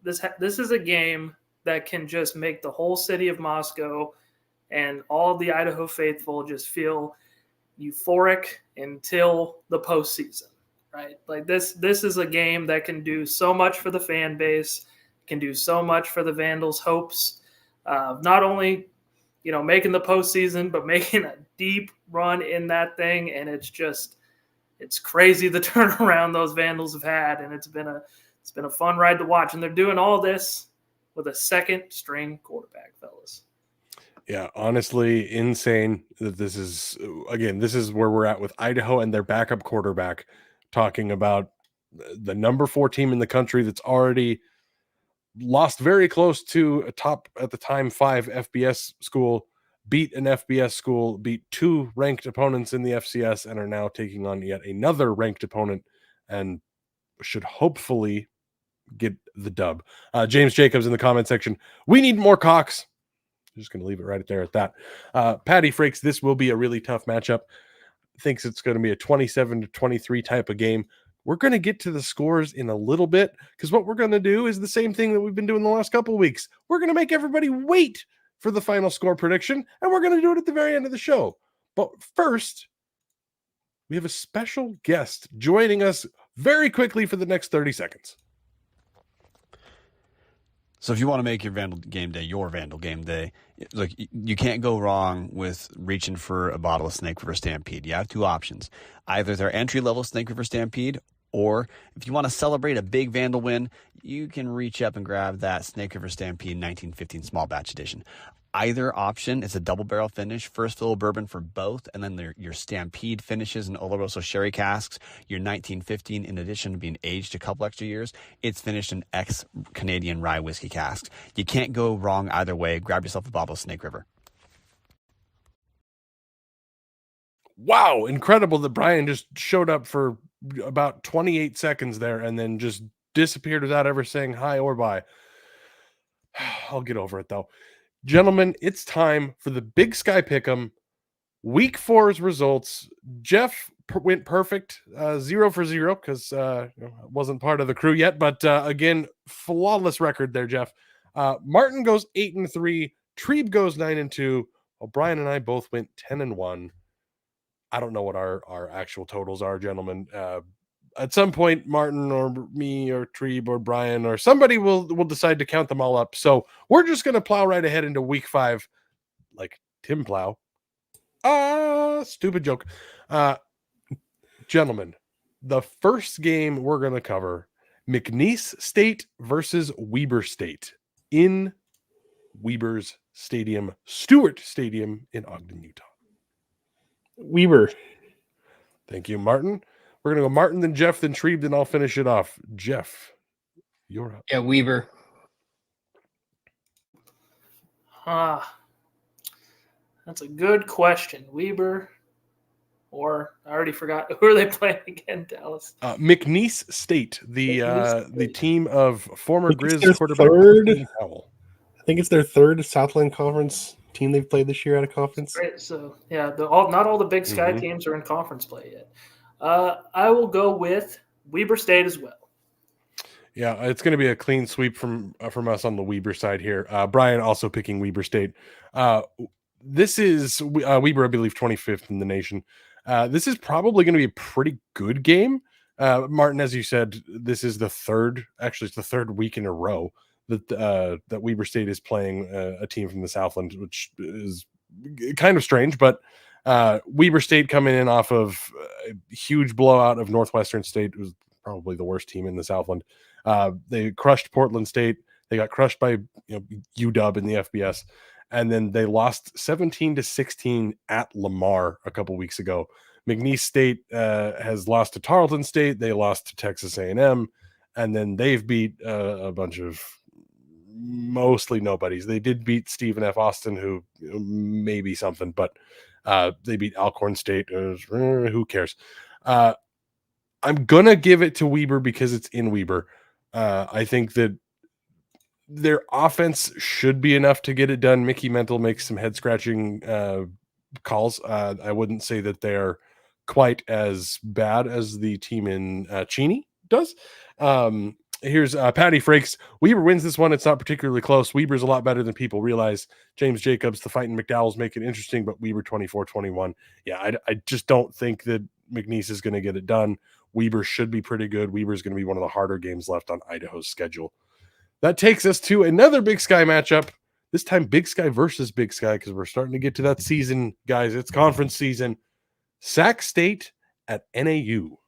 this is a game that can just make the whole city of Moscow and all the Idaho faithful just feel euphoric until the postseason, right? Like this is a game that can do so much for the fan base, can do so much for the Vandals' hopes, not only, making the postseason, but making a deep run in that thing. And it's crazy the turnaround those Vandals have had. And it's been a fun ride to watch. And they're doing all this with a second string quarterback, fellas. Yeah, honestly, insane that this is where we're at with Idaho and their backup quarterback, talking about the number 4 team in the country that's already lost very close to a top, at the time, 5 FBS school, beat an FBS school, beat 2 ranked opponents in the FCS, and are now taking on yet another ranked opponent and should hopefully get the dub. James Jacobs in the comment section, we need more Cox. I'm just going to leave it right there at that. Patty Frakes, this will be a really tough matchup. Thinks it's going to be a 27-23 type of game. We're going to get to the scores in a little bit, because what we're going to do is the same thing that we've been doing the last couple of weeks. We're going to make everybody wait for the final score prediction, and we're going to do it at the very end of the show. But first, we have a special guest joining us very quickly for the next 30 seconds. So if you want to make your Vandal game day, look, you can't go wrong with reaching for a bottle of Snake River Stampede. You have two options. Either their entry-level Snake River Stampede, or if you want to celebrate a big Vandal win, you can reach up and grab that Snake River Stampede 1915 Small Batch Edition. Either option is a double barrel finish, first fill of bourbon for both, and then your Stampede finishes in Oloroso sherry casks. Your 1915, in addition to being aged a couple extra years, it's finished in ex-Canadian rye whiskey casks. You can't go wrong either way. Grab yourself a bottle of Snake River. Wow, incredible that Bryan just showed up for about 28 seconds there and then just disappeared without ever saying hi or bye. I'll get over it though. Gentlemen, it's time for the Big Sky Pick'em. Week 4's results. Geoff went perfect, 0 for 0, because wasn't part of the crew yet. But again, flawless record there, Geoff. Marten goes 8-3. Treeb goes 9-2. Well, Bryan and I both went 10-1. I don't know what our actual totals are, gentlemen. At some point, Marten or me or Treeb or Bryan or somebody will decide to count them all up. So we're just going to plow right ahead into week 5, like Tim Plow. Stupid joke. Gentlemen, the first game we're going to cover, McNeese State versus Weber State in Weber's Stadium, Stewart Stadium in Ogden, Utah. Weber. Thank you, Marten. We're going to go Marten, then Geoff, then Treeb, then I'll finish it off. Geoff, you're up. Yeah, Weber. That's a good question. Weber, or I already forgot. Who are they playing again, Dallas? McNeese State, the team of former Grizz quarterback Howell. I think it's their third Southland Conference team they've played this year out of conference. Right, so yeah, not all the Big Sky teams are in conference play yet. I will go with Weber State as well. Yeah, it's going to be a clean sweep from us on the Weber side here. Bryan also picking Weber State. This is Weber, I believe, 25th in the nation. This is probably going to be a pretty good game. Marten, as you said, this is the third week in a row that Weber State is playing a team from the Southland, which is kind of strange, but Weber State coming in off of a huge blowout of Northwestern State. It was probably the worst team in the Southland. They crushed Portland State. They got crushed by UW in the FBS, and then they lost 17-16 at Lamar a couple weeks ago. McNeese State has lost to Tarleton State. They lost to Texas A&M, and then they've beat a bunch of mostly nobodies. They did beat Stephen F. Austin, who maybe something, but they beat Alcorn State. Who cares? I'm gonna give it to Weber because it's in Weber. I think that their offense should be enough to get it done. Mickey Mental makes some head scratching calls. I wouldn't say that they're quite as bad as the team in Cheney does. Here's Patty Frakes. Weber wins this one. It's not particularly close. Weber's a lot better than people realize. James Jacobs, the fighting McDowells make it interesting, but Weber 24-21. Yeah, I just don't think that McNeese is going to get it done. Weber should be pretty good. Weber's going to be one of the harder games left on Idaho's schedule. That takes us to another Big Sky matchup. This time Big Sky versus Big Sky, because we're starting to get to that season, guys. It's conference season. Sac State at NAU.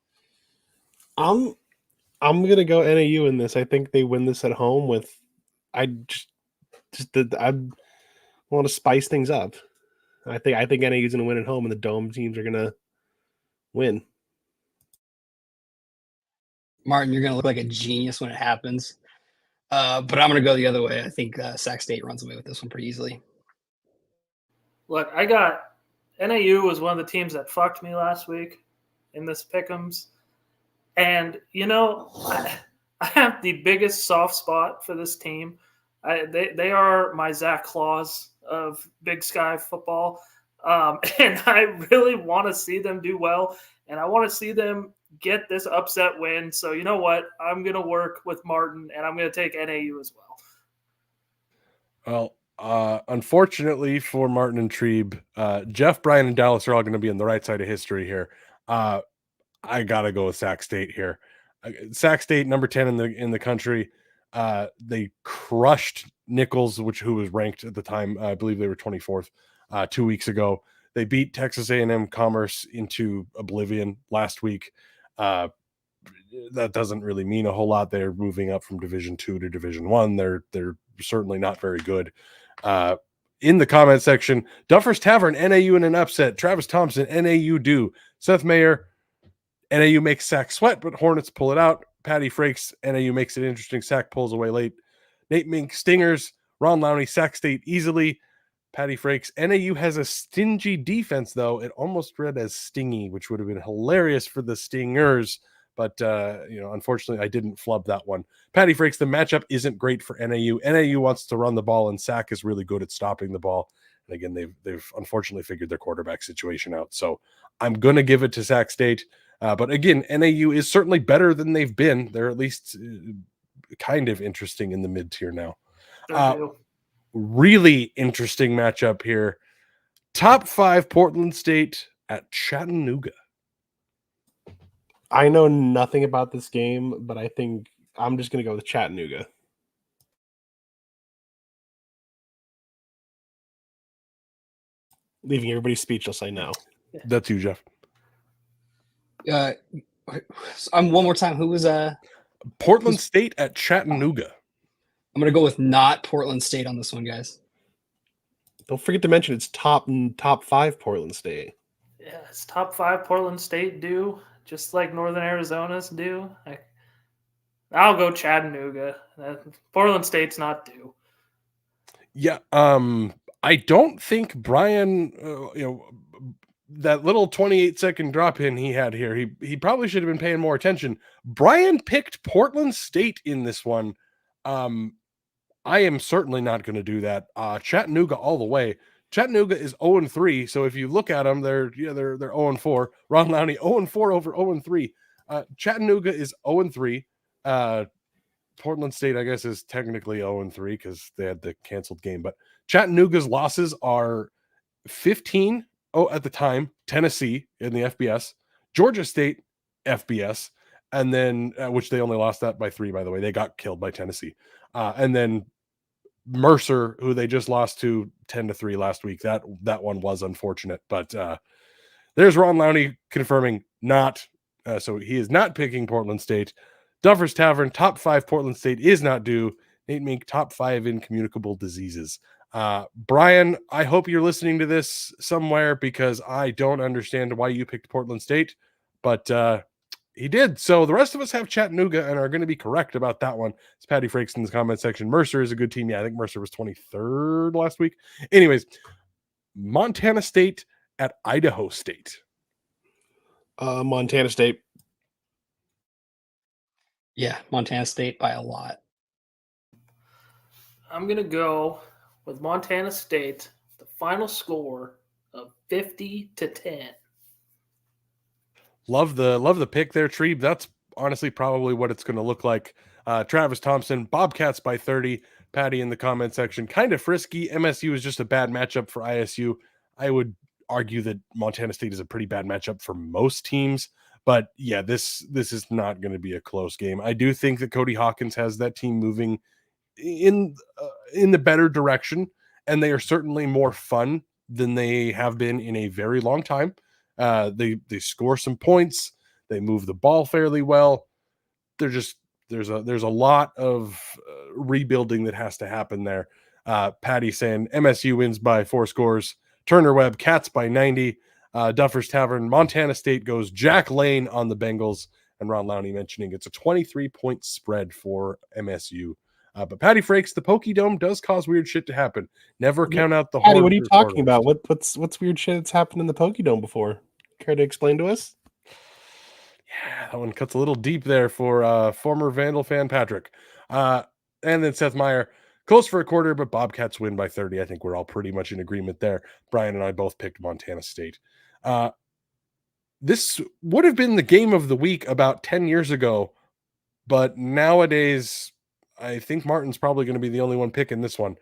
I'm gonna go NAU in this. I think they win this at home with. I want to spice things up. I think NAU is gonna win at home, and the Dome teams are gonna win. Marten, you're gonna look like a genius when it happens. But I'm gonna go the other way. I think Sac State runs away with this one pretty easily. Look, I got NAU was one of the teams that fucked me last week in this pick'ems. And, I have the biggest soft spot for this team. They are my Zach Claus of Big Sky football. And I really want to see them do well. And I want to see them get this upset win. So, you know what? I'm going to work with Marten, and I'm going to take NAU as well. Well, unfortunately for Marten and Treeb, Geoff, Bryan, and Dallas are all going to be on the right side of history here. I got to go with Sac State here. Sac State, number 10 in the country. They crushed Nichols, who was ranked at the time. I believe they were 24th 2 weeks ago. They beat Texas A&M Commerce into oblivion last week. That doesn't really mean a whole lot. They're moving up from Division 2 to Division 1. They're certainly not very good. In the comment section, Duffers Tavern, NAU in an upset. Travis Thompson, NAU do. Seth Mayer, NAU makes Sac sweat, but Hornets pull it out. Patty Frakes, NAU makes it interesting. Sac pulls away late. Nate Mink, Stingers. Ron Lowney, Sac State easily. Patty Frakes, NAU has a stingy defense, though. It almost read as stingy, which would have been hilarious for the Stingers. But, unfortunately, I didn't flub that one. Patty Frakes, the matchup isn't great for NAU. NAU wants to run the ball, and Sac is really good at stopping the ball. And again, they've unfortunately figured their quarterback situation out. So I'm going to give it to Sac State. But again, NAU is certainly better than they've been. They're at least kind of interesting in the mid-tier now. Really interesting matchup here. Top 5 Portland State at Chattanooga. I know nothing about this game, but I think I'm just going to go with Chattanooga. Leaving everybody speechless, I know. That's you, Jeff. One more time. Who was Portland State at Chattanooga? I'm going to go with not Portland State on this one, guys. Don't forget to mention it's top 5 Portland State. Yeah, it's top 5 Portland State due, just like Northern Arizona's due. I'll go Chattanooga. Portland State's not due. Yeah, I don't think Bryan, that little 28-second drop in he had here, he probably should have been paying more attention. Bryan picked Portland State in this one. I am certainly not going to do that. Chattanooga all the way. Chattanooga is 0-3, so if you look at them, they're 0-4. Ron Lowney 0-4 over 0-3. Chattanooga is 0-3. Portland State, I guess, is technically 0-3 because they had the canceled game. But Chattanooga's losses are 15 at the time, Tennessee in the FBS, Georgia State FBS, and then which they only lost that by 3, by the way. They got killed by Tennessee. And then Mercer, who they just lost to 10-3 last week. That one was unfortunate, but there's Ron Lowney confirming not. So he is not picking Portland State. Duffers Tavern, top 5 Portland State is not due. Nate Mink, top 5 incommunicable diseases. Bryan, I hope you're listening to this somewhere because I don't understand why you picked Portland State, but he did. So the rest of us have Chattanooga and are going to be correct about that one. It's Patty Frakes in the comment section. Mercer is a good team. Yeah, I think Mercer was 23rd last week. Anyways, Montana State at Idaho State. Montana State. Yeah, Montana State by a lot. I'm going to go with Montana State, the final score of 50-10. Love the pick there, Treeb. That's honestly probably what it's going to look like. Travis Thompson, Bobcats by 30. Patty in the comment section. Kind of frisky. MSU is just a bad matchup for ISU. I would argue that Montana State is a pretty bad matchup for most teams. But yeah, this is not going to be a close game. I do think that Cody Hawkins has that team moving in the better direction, and they are certainly more fun than they have been in a very long time. They score some points. They move the ball fairly well. There's a lot of rebuilding that has to happen there. Patty saying MSU wins by 4 scores. Turner Webb, Cats by 90. Duffers Tavern, Montana State goes Jack Lane on the Bengals. And Ron Lowney mentioning it's a 23-point spread for MSU. But Patty Frakes, the Pokey Dome does cause weird shit to happen. Never count out the Patty, what are you talking about? What's weird shit that's happened in the Pokey Dome before? Care to explain to us? Yeah, that one cuts a little deep there for former Vandal fan Patrick. And then Seth Meyer, close for a quarter, but Bobcats win by 30. I think we're all pretty much in agreement there. Bryan and I both picked Montana State. This would have been the game of the week about 10 years ago, but nowadays I think Martin's probably going to be the only one picking this one.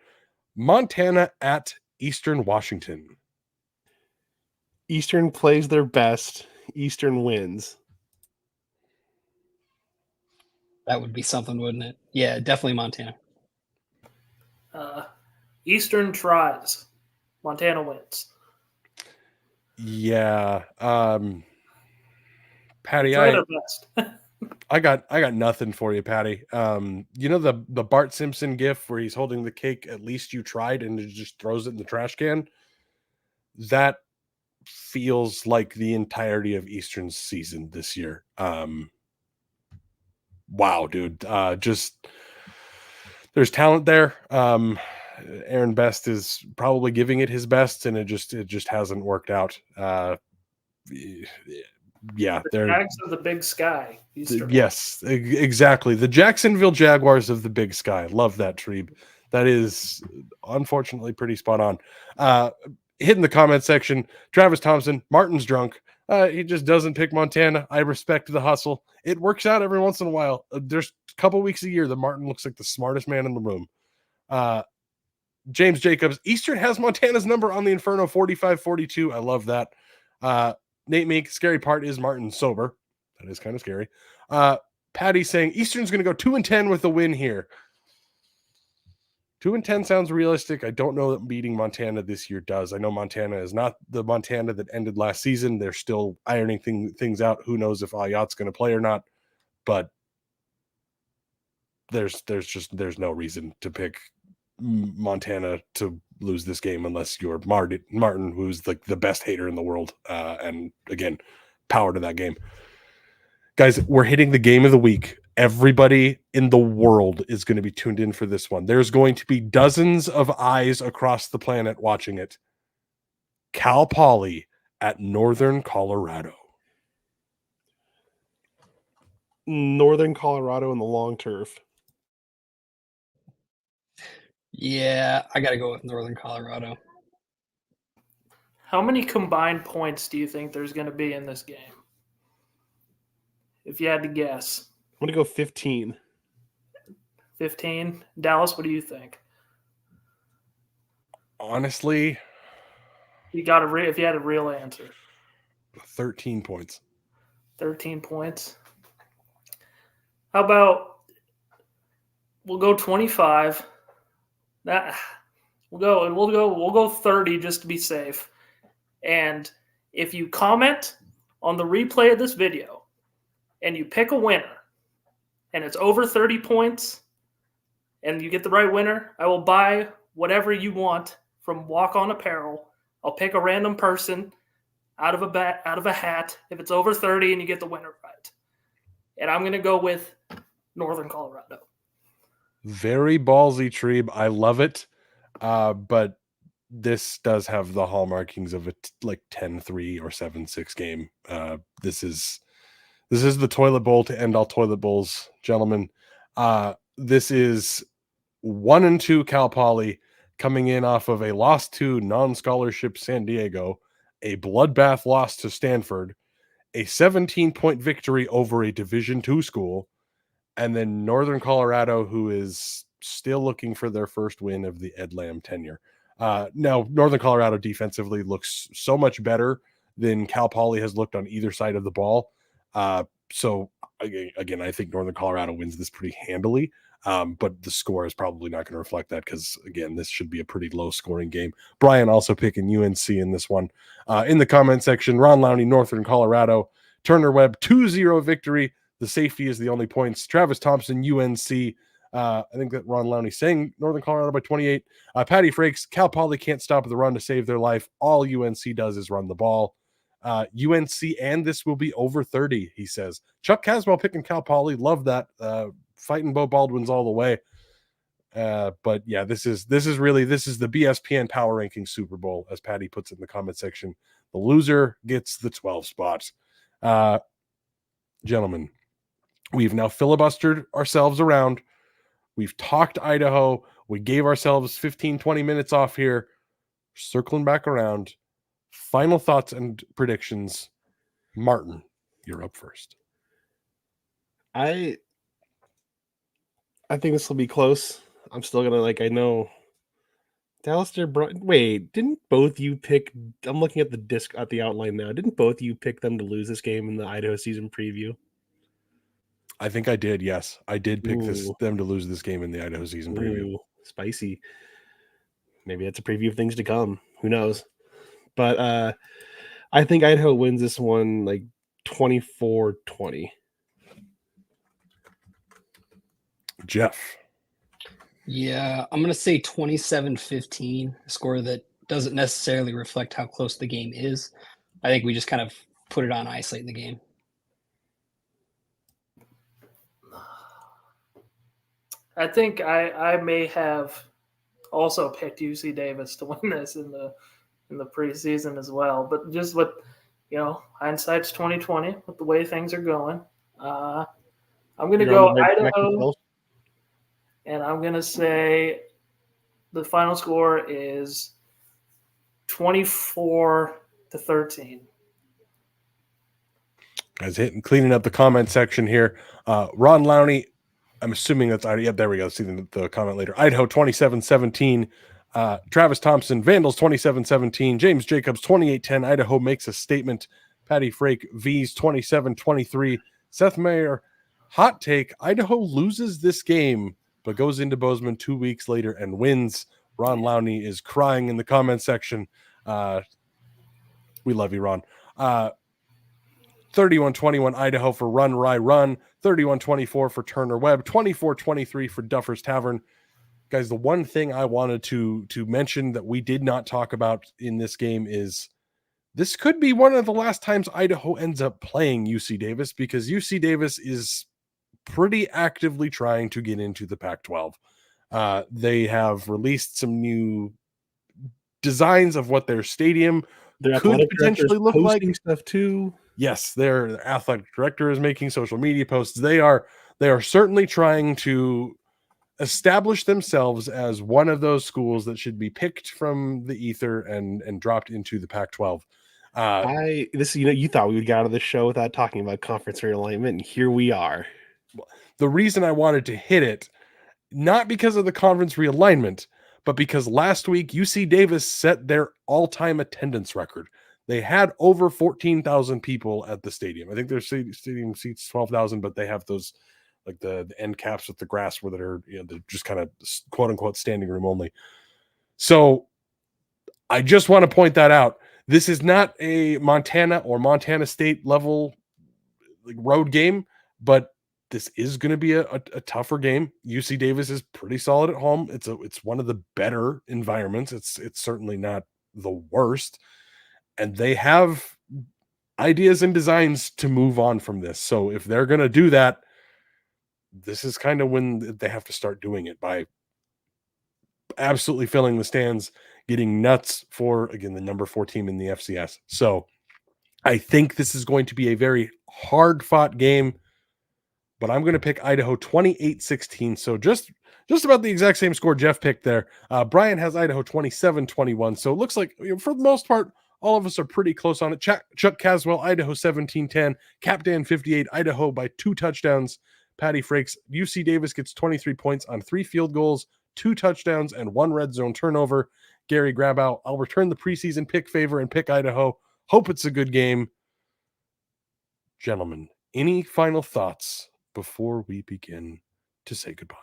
Montana at Eastern Washington. Eastern plays their best. Eastern wins. That would be something, wouldn't it? Yeah, definitely Montana. Eastern tries. Montana wins. Yeah. Patty, Try their best. I got nothing for you, Patty. You know the Bart Simpson gif where he's holding the cake, at least you tried, and it just throws it in the trash can? That feels like the entirety of Eastern's season this year. Wow, dude. Just there's talent there. Aaron Best is probably giving it his best, and it just hasn't worked out. Yeah, the Jags of the Big Sky. Yes, exactly. The Jacksonville Jaguars of the Big Sky. Love that, Treeb. That is unfortunately pretty spot on. Hit in the comment section. Travis Thompson, Martin's drunk. He just doesn't pick Montana. I respect the hustle. It works out every once in a while. There's a couple weeks a year that Martin looks like the smartest man in the room. James Jacobs, Eastern has Montana's number on the Inferno 45-42. I love that. Nate Meek, scary part is Martin sober. That is kind of scary. Patty saying Eastern's going to go 2-10 with a win here. 2-10 sounds realistic. I don't know that beating Montana this year does. I know Montana is not the Montana that ended last season. They're still ironing things out. Who knows if Ayat's going to play or not? But there's no reason to pick Montana to lose this game unless you're Martin, who's like the best hater in the world. And again, power to that game. Guys, we're hitting the game of the week. Everybody in the world is going to be tuned in for this one. There's going to be dozens of eyes across the planet watching it. Cal Poly at Northern Colorado. Northern Colorado in the long turf. Yeah, I got to go with Northern Colorado. How many combined points do you think there's going to be in this game? If you had to guess. I'm going to go 15. 15? Dallas, what do you think? Honestly, if you had a real answer. 13 points. 13 points. How about we'll go 25. We'll go 30 just to be safe. And if you comment on the replay of this video and you pick a winner and it's over 30 points and you get the right winner, I will buy whatever you want from Walk On Apparel. I'll pick a random person out of a hat if it's over 30 and you get the winner right. And I'm going to go with Northern Colorado. Very ballsy, Treeb. I love it. But this does have the hallmarkings of a 10-3 or 7-6 game. This is the toilet bowl to end all toilet bowls, gentlemen. This is 1-2 Cal Poly coming in off of a loss to non-scholarship San Diego, a bloodbath loss to Stanford, a 17-point victory over a Division II school, and then Northern Colorado, who is still looking for their first win of the Ed Lamb tenure. Now, Northern Colorado defensively looks so much better than Cal Poly has looked on either side of the ball. So, again, I think Northern Colorado wins this pretty handily. But the score is probably not going to reflect that because, again, this should be a pretty low-scoring game. Bryan also picking UNC in this one. In the comment section, Ron Lowney, Northern Colorado. Turner Webb, 2-0 victory. The safety is the only points. Travis Thompson, UNC. I think that Ron Lowney saying Northern Colorado by 28. Patty Frakes, Cal Poly can't stop the run to save their life. All UNC does is run the ball. UNC and this will be over 30, he says. Chuck Caswell picking Cal Poly. Love that. Fighting Bo Baldwin's all the way. But yeah, this is the BSPN Power Ranking Super Bowl, as Patty puts it in the comment section. The loser gets the 12 spot. Gentlemen, we've now filibustered ourselves around. We've talked Idaho. We gave ourselves 15, 20 minutes off here. Circling back around. Final thoughts and predictions. Martin, you're up first. I think this will be close. I'm still gonna I know Dallas. Wait, didn't both you pick? I'm looking at the disc at the outline now. Didn't both you pick them to lose this game in the Idaho season preview? I think I did. Yes, I did pick Ooh. them to lose this game in the Idaho season preview. Ooh, spicy. Maybe that's a preview of things to come. Who knows? But I think Idaho wins this one like 24-20. Jeff. Yeah, I'm going to say 27-15, a score that doesn't necessarily reflect how close the game is. I think we just kind of put it on ice late in the game. I think I may have also picked UC Davis to win this in the preseason as well. But just with, hindsight's 2020 with the way things are going. I'm going to go Idaho, and I'm going to say the final score is 24-13. Guys, cleaning up the comment section here. Ron Lowney, I'm assuming that's Idaho. Yep, there we go. See the comment later. Idaho 27-17. Travis Thompson, Vandals 27-17. James Jacobs 28-10. Idaho makes a statement. Patty Frake, V's 27-23. Seth Mayer, hot take. Idaho loses this game, but goes into Bozeman 2 weeks later and wins. Ron Lowney is crying in the comment section. We love you, Ron. 31-21 Idaho for Run Rye Run. 31-24 for Turner Webb. 24-23 for Duffer's Tavern. Guys, the one thing I wanted to mention that we did not talk about in this game is this could be one of the last times Idaho ends up playing UC Davis, because UC Davis is pretty actively trying to get into the Pac-12. They have released some new designs of what their stadium could potentially look like. Stuff too. Yes, their athletic director is making social media posts. They are certainly trying to establish themselves as one of those schools that should be picked from the ether and dropped into the Pac-12. You thought we would get out of this show without talking about conference realignment, and here we are. The reason I wanted to hit it, not because of the conference realignment, but because last week UC Davis set their all-time attendance record. They had over 14,000 people at the stadium. I think their stadium seats 12,000, but they have those like the end caps with the grass where they're just kind of quote unquote standing room only. So I just want to point that out. This is not a Montana or Montana State level road game, but this is going to be a tougher game. UC Davis is pretty solid at home. It's one of the better environments. It's certainly not the worst. And they have ideas and designs to move on from this. So if they're going to do that, this is kind of when they have to start doing it, by absolutely filling the stands, getting nuts for, again, the number 4 team in the FCS. So I think this is going to be a very hard-fought game, but I'm going to pick Idaho 28-16. So just about the exact same score Jeff picked there. Bryan has Idaho 27-21. So it looks like, for the most part, all of us are pretty close on it. Chuck Caswell, Idaho 17-10. Captain 58, Idaho by 2 touchdowns. Patty Frakes, UC Davis gets 23 points on 3 field goals, 2 touchdowns, and 1 red zone turnover. Gary Grabow, I'll return the preseason pick favor and pick Idaho. Hope it's a good game. Gentlemen, any final thoughts before we begin to say goodbye?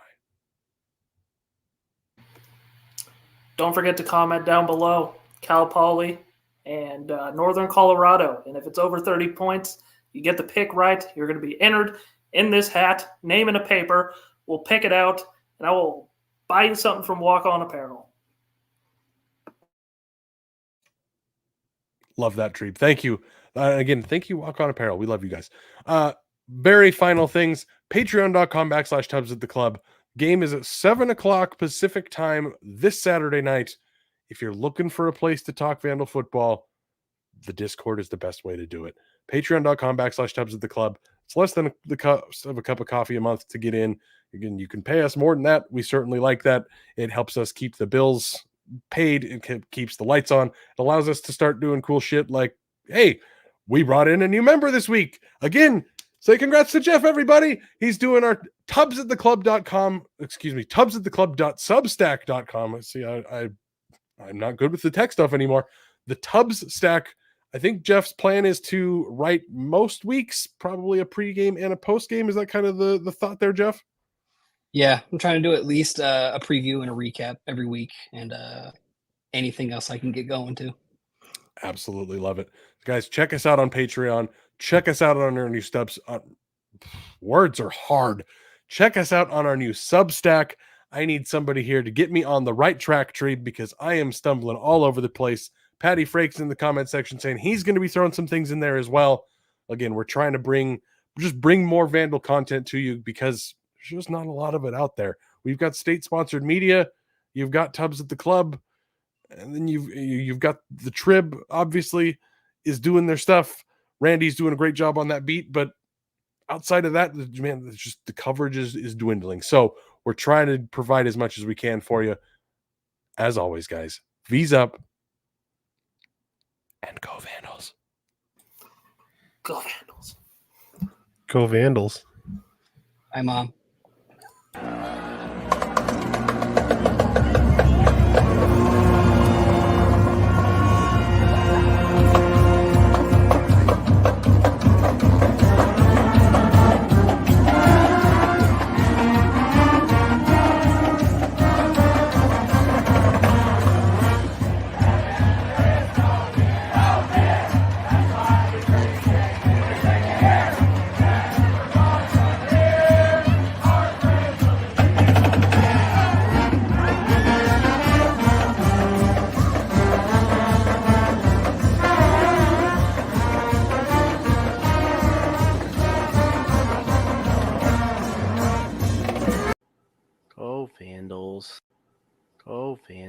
Don't forget to comment down below. Cal Poly and Northern Colorado. And if it's over 30 points, you get the pick right. You're going to be entered in this hat, name in a paper. We'll pick it out, and I will buy you something from Walk On Apparel. Love that, Treeb. Thank you. Again, thank you, Walk On Apparel. We love you guys. Very final things. Patreon.com/Tubs at the Club. Game is at 7 o'clock Pacific time this Saturday night. If you're looking for a place to talk Vandal football, the Discord is the best way to do it. Patreon.com/Tubs at the Club. It's less than the cost of a cup of coffee a month to get in. Again, you can pay us more than that. We certainly like that. It helps us keep the bills paid. It keeps the lights on. It allows us to start doing cool shit like, hey, we brought in a new member this week. Again, say congrats to Jeff, everybody. He's doing our tubsattheclub.com, tubsattheclub.substack.com. See, I'm not good with the tech stuff anymore. The TubsStack I think Jeff's plan is to write most weeks, probably a pregame and a postgame. Is that kind of the thought there, Jeff? Yeah, I'm trying to do at least a preview and a recap every week, and anything else I can get going to. Absolutely love it. Guys, check us out on Patreon. Check us out on our new words are hard. Check us out on our new Substack. I need somebody here to get me on the right track, Treeb, because I am stumbling all over the place. Patty Frakes in the comment section saying he's going to be throwing some things in there as well. Again, we're trying to bring more Vandal content to you because there's just not a lot of it out there. We've got state-sponsored media. You've got Tubs at the Club. And then you've got the Trib, obviously, is doing their stuff. Randy's doing a great job on that beat. But outside of that, man, it's just the coverage is dwindling. So we're trying to provide as much as we can for you. As always, guys, V's up. And go Vandals. Go Vandals. Go Vandals. Hi, Mom. Go Vandals. Go Vandals.